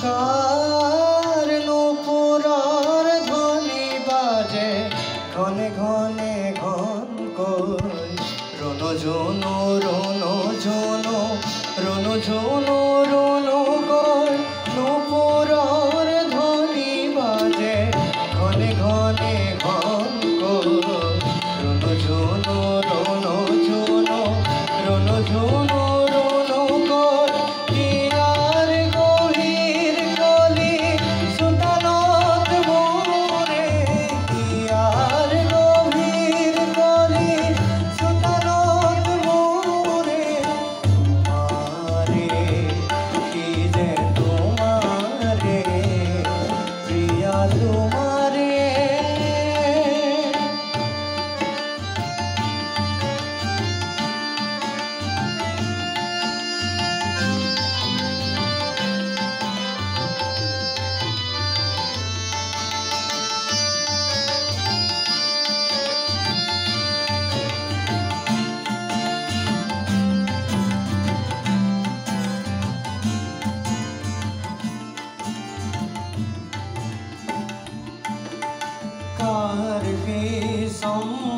কার নূপুরের ধ্বনি বাজে ঘনে ঘনে ঘন কই রনো ঝুনু রনো ঝুনু রনো ঝুনু রনো কই নূপুরের ধ্বনি বাজে ঘনে ঘনে ঘন কই রনো ঝুনু রনো ঝুনু রনো ঝুনু রনো কই হিয়ার গভীর কলি সুতানত মোরে হিয়ার গভীর কলি সুতানত মোরে তোমারে কি যে তোমারে প্রিয়া তোমারে कार भी सम